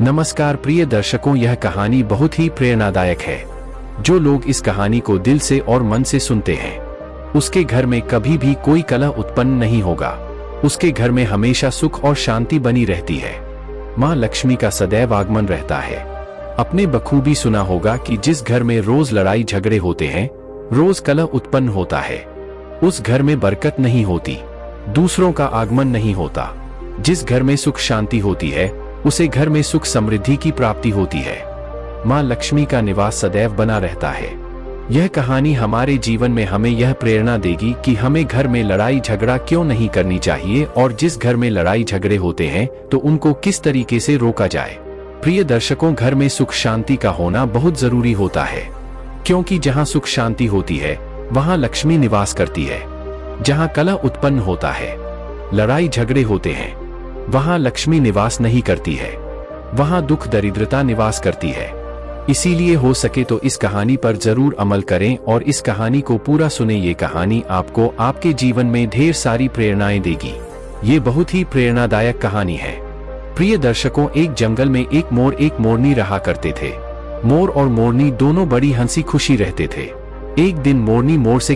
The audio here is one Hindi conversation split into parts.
नमस्कार प्रिय दर्शकों, यह कहानी बहुत ही प्रेरणादायक है। जो लोग इस कहानी को दिल से और मन से सुनते हैं, उसके घर में कभी भी कोई कलह उत्पन्न नहीं होगा। उसके घर में हमेशा सुख और शांति बनी रहती है। माँ लक्ष्मी का सदैव आगमन रहता है। आपने बखूबी सुना होगा कि जिस घर में रोज लड़ाई झगड़े होते हैं, रोज कलह उत्पन्न होता है, उस घर में बरकत नहीं होती, दूसरों का आगमन नहीं होता। जिस घर में सुख शांति होती है, उसे घर में सुख समृद्धि की प्राप्ति होती है। माँ लक्ष्मी का निवास सदैव बना रहता है। यह कहानी हमारे जीवन में हमें यह प्रेरणा देगी कि हमें घर में लड़ाई झगड़ा क्यों नहीं करनी चाहिए, और जिस घर में लड़ाई झगड़े होते हैं तो उनको किस तरीके से रोका जाए। प्रिय दर्शकों, घर में सुख शांति का होना बहुत जरूरी होता है, क्योंकि जहाँ सुख शांति होती है वहाँ लक्ष्मी निवास करती है। जहाँ कलह उत्पन्न होता है, लड़ाई झगड़े होते हैं, वहाँ लक्ष्मी निवास नहीं करती है, वहाँ दुख दरिद्रता निवास करती है। इसीलिए हो सके तो इस कहानी पर जरूर अमल करें और इस कहानी को पूरा सुने। ये कहानी आपको आपके जीवन में ढेर सारी प्रेरणाएं देगी। ये बहुत ही प्रेरणादायक कहानी है। प्रिय दर्शकों, एक जंगल में एक मोर एक मोरनी रहा करते थे। मोर और मोरनी दोनों बड़ी हंसी खुशी रहते थे। एक दिन मोरनी मोर से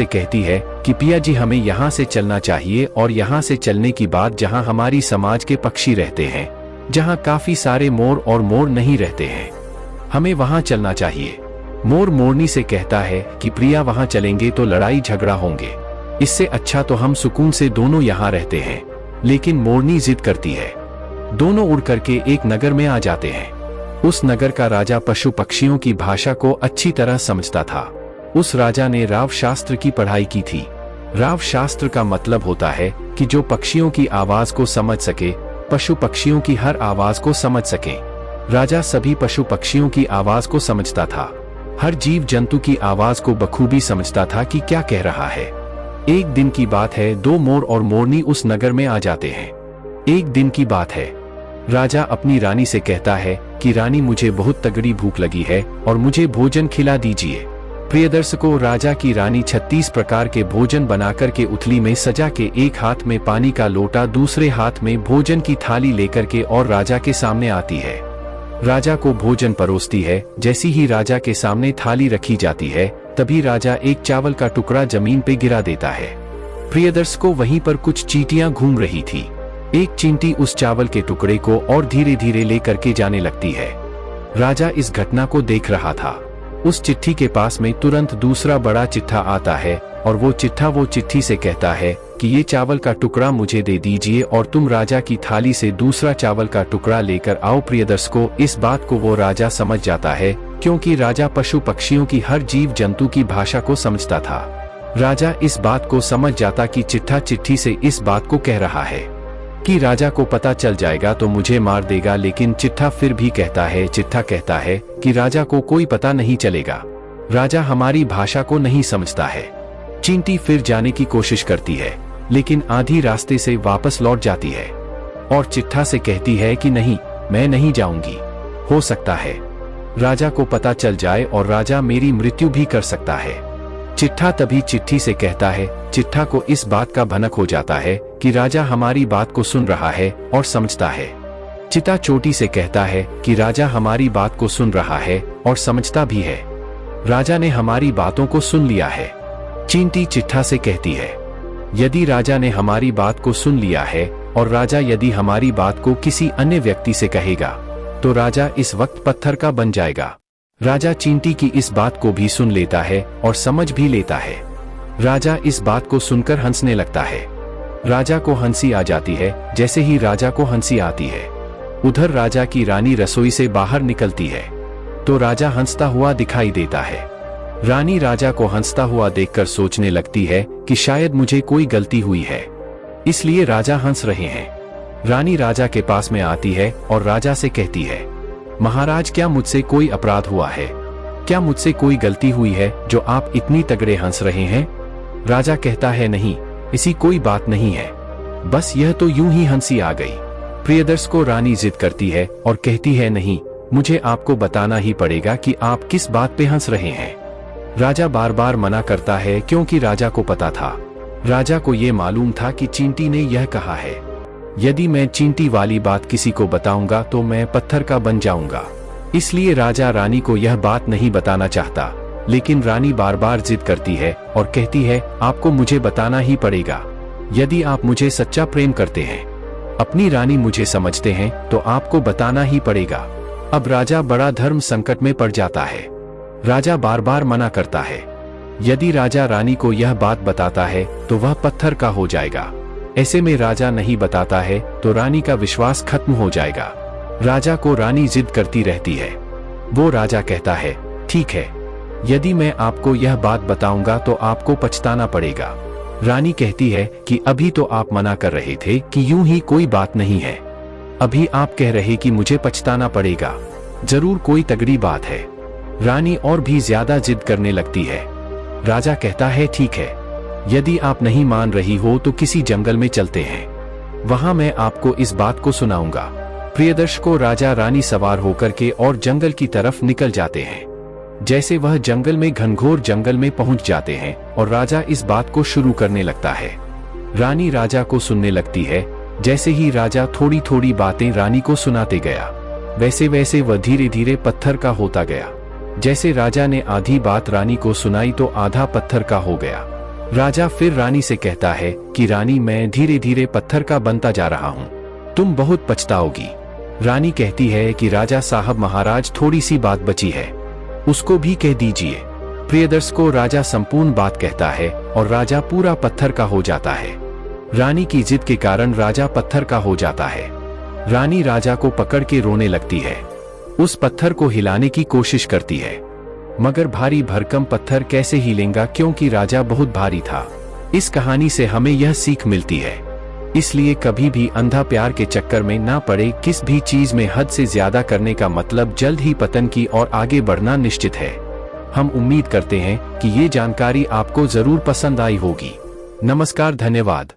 कहती है कि पिया जी, हमें यहाँ से चलना चाहिए, और यहाँ से चलने की बात जहाँ हमारी समाज के पक्षी रहते हैं, जहाँ काफी सारे मोर और मोर नहीं रहते हैं, हमें वहाँ चलना चाहिए। मोर मोरनी से कहता है कि प्रिया, वहाँ चलेंगे तो लड़ाई झगड़ा होंगे, इससे अच्छा तो हम सुकून से दोनों यहाँ रहते हैं। लेकिन मोरनी जिद करती है। दोनों उड़ करके एक नगर में आ जाते हैं। उस नगर का राजा पशु पक्षियों की भाषा को अच्छी तरह समझता था। उस राजा ने राव शास्त्र की पढ़ाई की थी। राव शास्त्र का मतलब होता है कि जो पक्षियों की आवाज को समझ सके, पशु पक्षियों की हर आवाज को समझ सके। राजा सभी पशु पक्षियों की आवाज को समझता था। हर जीव जंतु की आवाज को बखूबी समझता था कि क्या कह रहा है। एक दिन की बात है, दो मोर और मोरनी उस नगर में आ जाते हैं। एक दिन की बात है, राजा अपनी रानी से कहता है कि रानी, मुझे बहुत तगड़ी भूख लगी है और मुझे भोजन खिला दीजिए। प्रिय दर्शकों, राजा की रानी 36 प्रकार के भोजन बनाकर के उथली में सजा के, एक हाथ में पानी का लोटा, दूसरे हाथ में भोजन की थाली लेकर के और राजा के सामने आती है। राजा को भोजन परोसती है। जैसी ही राजा के सामने थाली रखी जाती है, तभी राजा एक चावल का टुकड़ा जमीन पे गिरा देता है। प्रिय दर्शकों, वहीं पर कुछ चींटियां घूम रही थी। एक चींटी उस चावल के टुकड़े को और धीरे धीरे लेकर के जाने लगती है। राजा इस घटना को देख रहा था। उस चिट्ठी के पास में तुरंत दूसरा बड़ा चिट्ठा आता है, और वो चिट्ठी से कहता है कि ये चावल का टुकड़ा मुझे दे दीजिए और तुम राजा की थाली से दूसरा चावल का टुकड़ा लेकर आओ। प्रिय दर्शकों, इस बात को वो राजा समझ जाता है, क्योंकि राजा पशु पक्षियों की हर जीव जंतु की भाषा को समझता था। राजा इस बात को समझ जाता कि चिट्ठा चिट्ठी से इस बात को कह रहा है कि राजा को पता चल जाएगा तो मुझे मार देगा। लेकिन चिट्ठा कहता है कि राजा को कोई पता नहीं चलेगा, राजा हमारी भाषा को नहीं समझता है। चींटी फिर जाने की कोशिश करती है, लेकिन आधी रास्ते से वापस लौट जाती है और चिट्ठा से कहती है कि नहीं, मैं नहीं जाऊंगी। हो सकता है राजा को पता चल जाए और राजा मेरी मृत्यु भी कर सकता है। चिट्ठा तभी चिट्ठी से कहता है, चिट्ठा को इस बात का भनक हो जाता है कि राजा हमारी बात को सुन रहा है और समझता है। चिट्ठा चोटी से कहता है कि राजा हमारी बात को सुन रहा है और समझता भी है, राजा ने हमारी बातों को सुन लिया है। चींटी चिट्ठा से कहती है, यदि राजा ने हमारी बात को सुन लिया है और राजा यदि हमारी बात को किसी अन्य व्यक्ति से कहेगा, तो राजा इस वक्त पत्थर का बन जाएगा। राजा चींटी की इस बात को भी सुन लेता है और समझ भी लेता है। राजा इस बात को सुनकर हंसने लगता है। राजा को हंसी आ जाती है। जैसे ही राजा को हंसी आती है, उधर राजा की रानी रसोई से बाहर निकलती है, तो राजा हंसता हुआ दिखाई देता है। रानी राजा को हंसता हुआ देखकर सोचने लगती है कि शायद मुझे कोई गलती हुई है, इसलिए राजा हंस रहे हैं। रानी राजा के पास में आती है और राजा से कहती है, महाराज, क्या मुझसे कोई अपराध हुआ है? क्या मुझसे कोई गलती हुई है जो आप इतनी तगड़े हंस रहे हैं? राजा कहता है, नहीं, ऐसी कोई बात नहीं है, बस यह तो यूं ही हंसी आ गई। प्रियदर्शकों, रानी जिद करती है और कहती है, नहीं, मुझे आपको बताना ही पड़ेगा कि आप किस बात पे हंस रहे हैं। राजा बार बार मना करता है, क्योंकि राजा को पता था, राजा को ये मालूम था कि चींटी ने यह कहा है। यदि मैं चींटी वाली बात किसी को बताऊंगा तो मैं पत्थर का बन जाऊंगा। इसलिए राजा रानी को यह बात नहीं बताना चाहता, लेकिन रानी बार बार जिद करती है और कहती है, आपको मुझे बताना ही पड़ेगा। यदि आप मुझे सच्चा प्रेम करते हैं, अपनी रानी मुझे समझते हैं, तो आपको बताना ही पड़ेगा। अब राजा बड़ा धर्म संकट में पड़ जाता है। राजा बार बार मना करता है। यदि राजा रानी को यह बात बताता है तो वह पत्थर का हो जाएगा। ऐसे में राजा नहीं बताता है तो रानी का विश्वास खत्म हो जाएगा। राजा को रानी जिद करती रहती है। वो राजा कहता है, ठीक है, यदि मैं आपको यह बात बताऊंगा तो आपको पछताना पड़ेगा। रानी कहती है कि अभी तो आप मना कर रहे थे कि यूं ही कोई बात नहीं है, अभी आप कह रहे कि मुझे पछताना पड़ेगा, जरूर कोई तगड़ी बात है। रानी और भी ज्यादा जिद करने लगती है। राजा कहता है, ठीक है, यदि आप नहीं मान रही हो तो किसी जंगल में चलते हैं, वहां मैं आपको इस बात को सुनाऊंगा। प्रियदर्शकों, राजा रानी सवार होकर के और जंगल की तरफ निकल जाते हैं। जैसे वह जंगल में घनघोर जंगल में पहुंच जाते हैं और राजा इस बात को शुरू करने लगता है। रानी राजा को सुनने लगती है। जैसे ही राजा थोड़ी थोड़ी बातें रानी को सुनाते गया, वैसे वैसे वह धीरे धीरे पत्थर का होता गया। जैसे राजा ने आधी बात रानी को सुनाई तो आधा पत्थर का हो गया। राजा फिर रानी से कहता है कि रानी, मैं धीरे धीरे पत्थर का बनता जा रहा हूँ, तुम बहुत पछताओगी। रानी कहती है कि राजा साहब, महाराज, थोड़ी सी बात बची है, उसको भी कह दीजिए। प्रियदर्श को राजा संपूर्ण बात कहता है और राजा पूरा पत्थर का हो जाता है। रानी की जिद के कारण राजा पत्थर का हो जाता है। रानी राजा को पकड़ के रोने लगती है। उस पत्थर को हिलाने की कोशिश करती है, मगर भारी भरकम पत्थर कैसे हिलेगा, क्योंकि राजा बहुत भारी था। इस कहानी से हमें यह सीख मिलती है, इसलिए कभी भी अंधा प्यार के चक्कर में ना पड़े। किस भी चीज में हद से ज्यादा करने का मतलब जल्द ही पतन की और आगे बढ़ना निश्चित है। हम उम्मीद करते हैं कि ये जानकारी आपको जरूर पसंद आई होगी। नमस्कार, धन्यवाद।